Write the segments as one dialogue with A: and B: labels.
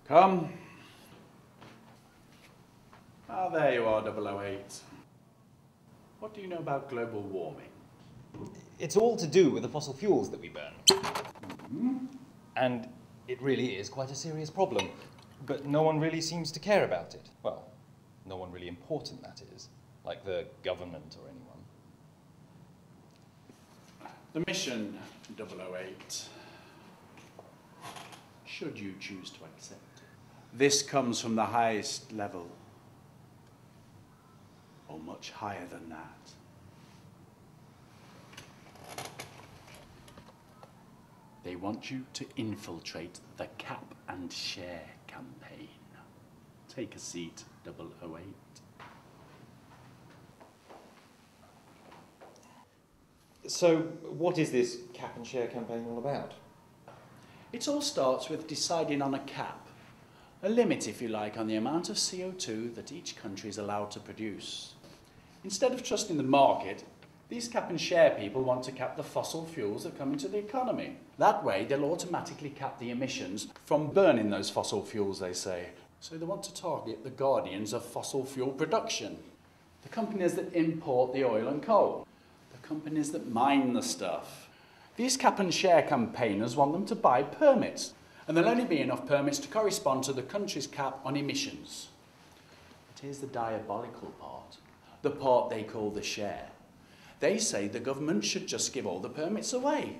A: Come. Ah, there you are, 008. What do you know about global warming?
B: It's all to do with the fossil fuels that we burn. And it really is quite a serious problem. But no one really seems to care about it. Well, no one really important, that is. Like the government or anyone.
A: The mission, 008, should you choose to accept it. This comes from the highest level, or much higher than that. They want you to infiltrate the Cap and Share campaign. Take a seat, 008.
B: So, what is this cap and share campaign all about?
A: It all starts with deciding on a cap, a limit, if you like, on the amount of CO2 that each country is allowed to produce. Instead of trusting the market, these cap and share people want to cap the fossil fuels that come into the economy. That way, they'll automatically cap the emissions from burning those fossil fuels, they say. So they want to target the guardians of fossil fuel production, the companies that import the oil and coal, the companies that mine the stuff. These cap and share campaigners want them to buy permits, and there'll only be enough permits to correspond to the country's cap on emissions. But here's the diabolical part, the part they call the share. They say the government should just give all the permits away.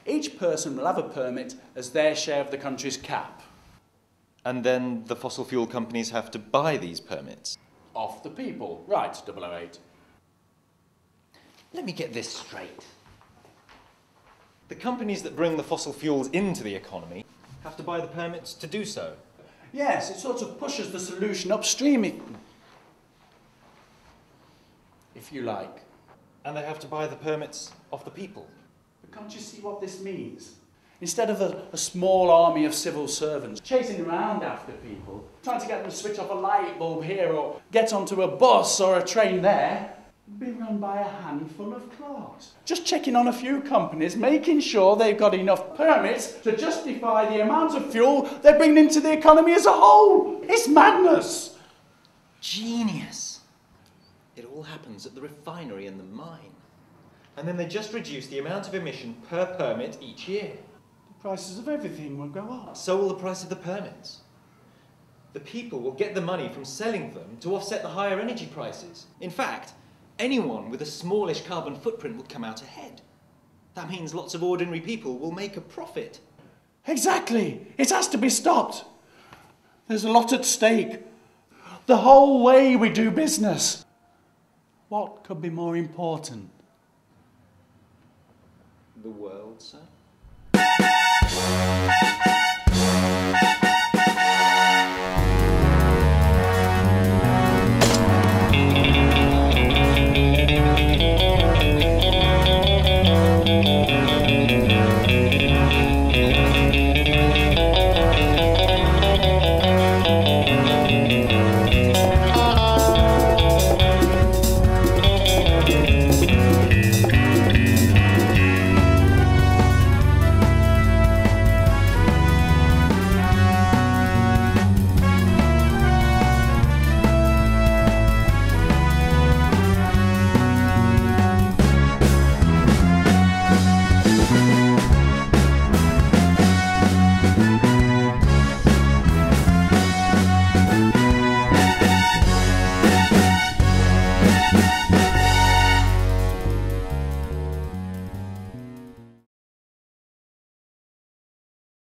A: Each person will have a permit as their share of the country's cap.
B: And then the fossil fuel companies have to buy these permits?
A: Off the people. Right, 008.
B: Let me get this straight. The companies that bring the fossil fuels into the economy have to buy the permits to do so.
A: Yes, it sort of pushes the solution upstream, if you like.
B: And they have to buy the permits off the people.
A: But can't you see what this means? Instead of a small army of civil servants chasing around after people, trying to get them to switch off a light bulb here or get onto a bus or a train there, it'll be run by a handful of clerks. Just checking on a few companies, making sure they've got enough permits to justify the amount of fuel they're bringing into the economy as a whole. It's madness.
B: Genius. It all happens at the refinery and the mine. And then they just reduce the amount of emission per permit each year.
A: The prices of everything will go up.
B: So will the price of the permits. The people will get the money from selling them to offset the higher energy prices. In fact, anyone with a smallish carbon footprint will come out ahead. That means lots of ordinary people will make a profit.
A: Exactly. It has to be stopped. There's a lot at stake. The whole way we do business. What could be more important?
B: The world, sir?